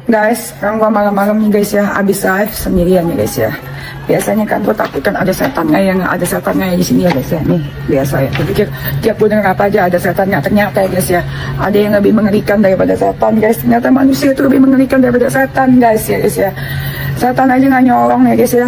Guys, sekarang gua malam-malam nih guys ya, abis live sendirian nih guys ya. Biasanya kan gua takut kan ada setannya yang ada setannya di sini ya guys ya. Nih biasa ya. Gue pikir tiap gue denger apa aja ada setannya. Ternyata ya guys ya, ada yang lebih mengerikan daripada setan guys. Ternyata manusia itu lebih mengerikan daripada setan guys ya guys ya. Setan aja nggak nyolong ya guys ya.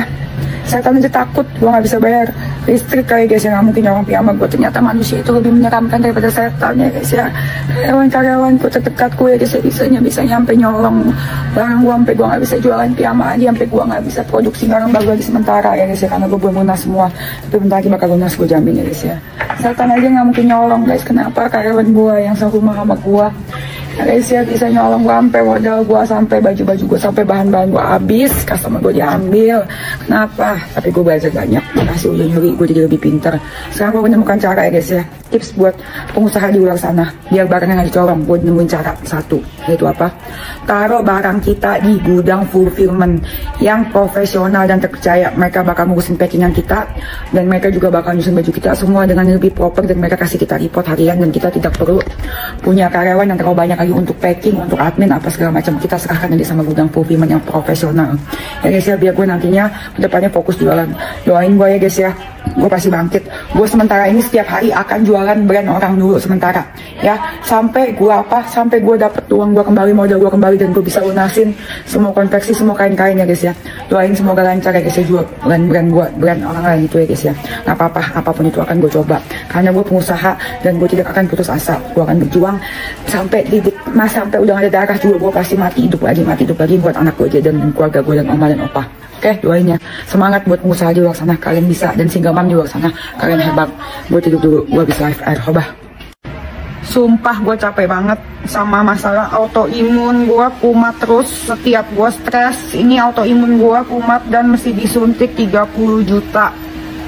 Setan aja takut gua nggak bisa bayar listrik kayak guys ya, nggak mungkin nyolong piyama gue. Ternyata manusia itu lebih menyeramkan daripada setan ya guys ya. Karyawan-karyawanku terdekatku ya guys ya, bisa nyampe nyolong barang gua sampai gua nggak bisa jualan piyama aja, sampai gua nggak bisa produksi barang baru lagi sementara ya guys ya, karena gua belum lunas semua. Tapi bentar lagi bakal lunas gue jamin ya guys ya. Setan aja nggak mungkin nyolong guys. Kenapa? Karyawan gua yang serumah sama gua ya guys ya bisa nyolong gua sampai modal gua, sampai baju-baju gua, sampai bahan-bahan gua habis, customer gua diambil. Kenapa? Tapi gua belajar banyak, makasih udah nyuri, gua jadi lebih pinter. Sekarang gua menemukan cara ya guys ya, tips buat pengusaha di luar sana biar barangnya nggak dicolong. Gua nemuin cara satu, yaitu apa? Taruh barang kita di gudang fulfillment yang profesional dan terpercaya. Mereka bakal ngurusin packingan kita, dan mereka juga bakal nyusun baju kita semua dengan lebih proper, dan mereka kasih kita report harian, dan kita tidak perlu punya karyawan yang terlalu banyak lagi untuk packing, untuk admin, apa segala macam. Kita serahkan nanti sama gudang fulfillment yang profesional ya guys ya, biar gue nantinya kedepannya fokus jualan. Doain gue ya guys ya, gue pasti bangkit. Gue sementara ini setiap hari akan jualan brand orang dulu sementara ya, sampai gue sampai gue dapet uang gue kembali, modal gue kembali, dan gue bisa lunasin semua konveksi, semua kain-kain ya guys ya. Doain semoga lancar ya guys ya, jual brand gue, brand orang lain itu ya guys ya. Nggak apa-apa, apapun itu akan gue coba, karena gue pengusaha dan gue tidak akan putus asa. Gue akan berjuang sampai titik mas, sampai udah gak ada darah juga gue pasti mati hidup lagi buat anak gue aja, dan keluarga gue, dan oma dan opa. Oke, doainnya semangat buat pengusaha di luar sana, kalian bisa, dan single mom di luar sana, kalian hebat. Gue tidur dulu, gue habis live air hobah. Sumpah gue capek banget sama masalah autoimun. Gue kumat terus setiap gue stres. Ini autoimun gue kumat dan mesti disuntik 30 juta.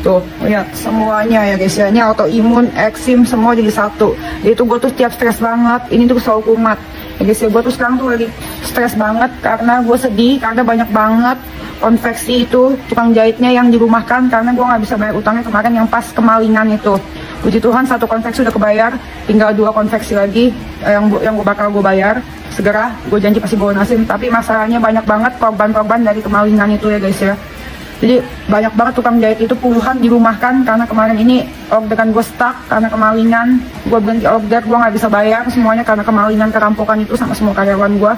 Tuh, lihat semuanya ya guys ya. Ini autoimun, eksim, semua jadi satu. Itu gue tuh setiap stres banget. Ini tuh selalu kumat ya guys ya. Gue tuh sekarang tuh lagi stres banget karena gue sedih, karena banyak banget konveksi itu tukang jahitnya yang dirumahkan, karena gue nggak bisa bayar utangnya kemarin yang pas kemalingan itu. Puji Tuhan satu konveksi udah kebayar, tinggal 2 konveksi lagi yang gue bakal gue bayar segera. Gue janji pasti gue lunasin, tapi masalahnya banyak banget korban-korban dari kemalingan itu ya guys ya. Jadi banyak banget tukang jahit itu, puluhan dirumahkan karena kemarin ini orderan gue stuck karena kemalingan. Gue berhenti order, gue nggak bisa bayar semuanya karena kemalingan, kerampokan itu sama semua karyawan gue.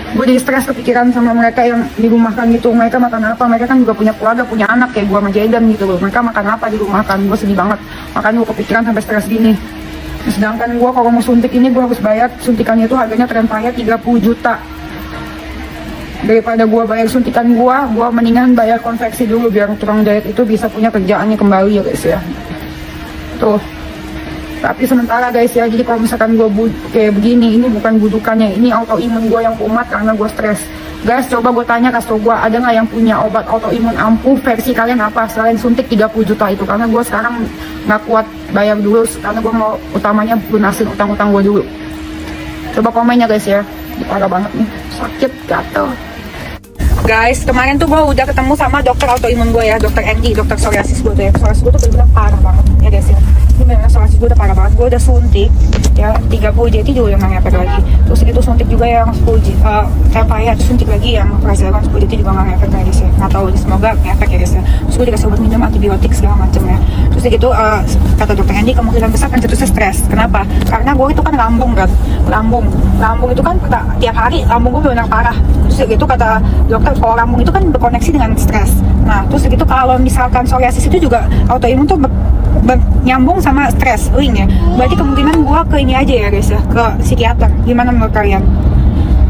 Gue jadi stres, kepikiran sama mereka yang dirumahkan gitu. Mereka makan apa? Mereka kan juga punya keluarga, punya anak kayak gue sama Jaden gitu loh. Mereka makan apa dirumahkan? Gue sedih banget. Makanya gue kepikiran sampai stres gini. Sedangkan gue kalau mau suntik ini gue harus bayar suntikannya itu harganya Trempaya 30 juta. Daripada gue bayar suntikan gue mendingan bayar konveksi dulu biar tukang jahit itu bisa punya kerjaannya kembali ya guys ya. Tuh. Tapi sementara guys ya, jadi kalau misalkan gue kayak begini, ini bukan budukannya, ini autoimun gue yang kumat karena gue stres. Guys, coba gue tanya, kasih tau gue, ada nggak yang punya obat autoimun ampuh versi kalian apa selain suntik 30 juta itu? Karena gue sekarang nggak kuat bayar dulu, karena gue mau utamanya lunasin utang-utang gue dulu. Coba komennya guys ya, parah banget nih, sakit, gatel. Guys, kemarin tuh gue udah ketemu sama dokter autoimun gue ya, dokter Andy, dokter psoriasis gue tuh ya. Psoriasis gue tuh bener-bener parah banget ya guys ya. Ini memang psoriasis gue udah parah banget. Gue udah suntik ya 30 JT juga udah gak ngefek lagi. Terus itu suntik juga yang 10 Trempaya, suntik lagi yang Prazeron 10 JT juga gak ngefek lagi guys ya. Gak tau, semoga ngefek ya guys ya. Terus gue dikasih obat minum antibiotik segala macem ya. Terus gitu kata dokter Andy, kemungkinan besar kan cetusnya stres. Kenapa? Karena gue itu kan lambung kan, lambung itu kan tiap hari lambung gue benar parah. Terus gitu kata dokter, kalau lambung itu kan berkoneksi dengan stres. Nah, terus gitu kalau misalkan psoriasis itu juga autoimun tuh nyambung sama stres, link ya. Berarti kemungkinan gua ke ini aja ya guys ya, ke psikiater. Gimana menurut kalian?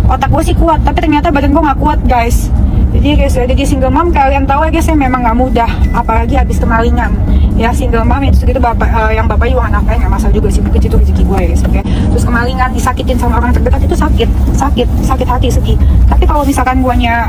Otak gue sih kuat, tapi ternyata badan gue nggak kuat guys. Jadi guys ya, jadi single mom kalian tahu ya guys ya, memang nggak mudah, apalagi habis kemalingan. Ya single mom itu segitu bapak, yang bapak juga anak lain nggak masalah juga sih, mungkin itu rezeki gue ya guys, oke. Terus kemalingan, disakitin sama orang terdekat itu sakit hati, sedih. Tapi kalau misalkan guanya,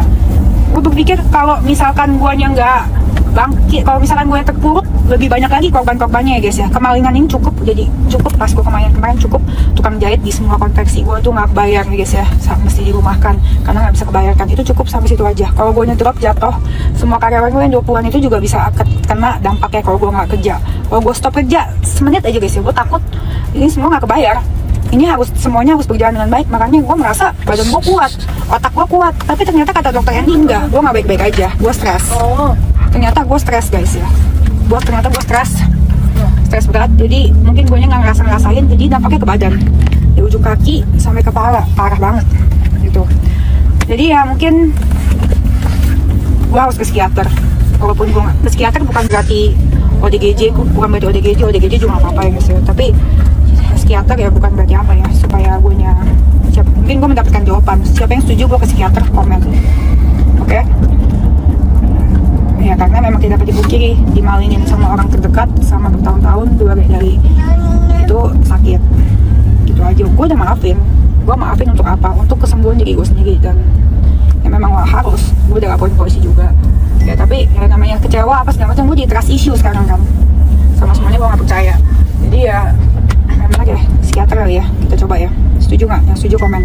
gue berpikir kalau misalkan guanya nggak bangkit, kalau misalkan gue terpuruk, lebih banyak lagi korban-korbannya ya guys ya. Kemalingan ini cukup, jadi cukup pas gue kemarin cukup tukang jahit di semua konveksi gue tuh nggak bayar ya guys ya, mesti dirumahkan karena nggak bisa kebayarkan. Itu cukup sampai situ aja. Kalau gue drop jatuh, semua karyawan gue yang 20-an itu juga bisa kena dampaknya kalau gue nggak kerja. Kalau gue stop kerja semenit aja guys ya, gue takut ini semua nggak kebayar. ini semuanya harus berjalan dengan baik. Makanya gue merasa badan gue kuat, otak gue kuat, tapi ternyata kata dokter Andy enggak, gue nggak baik-baik aja, gue stres. Ternyata gue stres guys ya, ternyata gue stres berat. Jadi mungkin gue nggak ngerasain, jadi dampaknya ke badan, di ujung kaki sampai kepala, parah banget gitu. Jadi ya mungkin gue harus ke psikiater. Walaupun gue ke psikiater bukan berarti ODGJ juga nggak apa-apa ya guys ya. Tapi psikiater ya bukan berarti apa ya, supaya gue mungkin gue mendapatkan jawaban. Siapa yang setuju gue ke psikiater, komen. Oke? Ya karena memang tidak dapat dipungkiri, dimalingin sama orang terdekat sama bertahun-tahun, dari itu sakit. Gitu aja. Gue udah maafin untuk apa? Untuk kesembuhan diri gue sendiri, dan ya memang harus. Gue udah laporin polisi juga. Ya tapi ya namanya kecewa apa segala macam, gue jadi trust issue sekarang kan. Sama semuanya gue gak percaya. Jadi ya memang ya psikiater kali ya, kita coba ya. Setuju nggak? Yang setuju komen.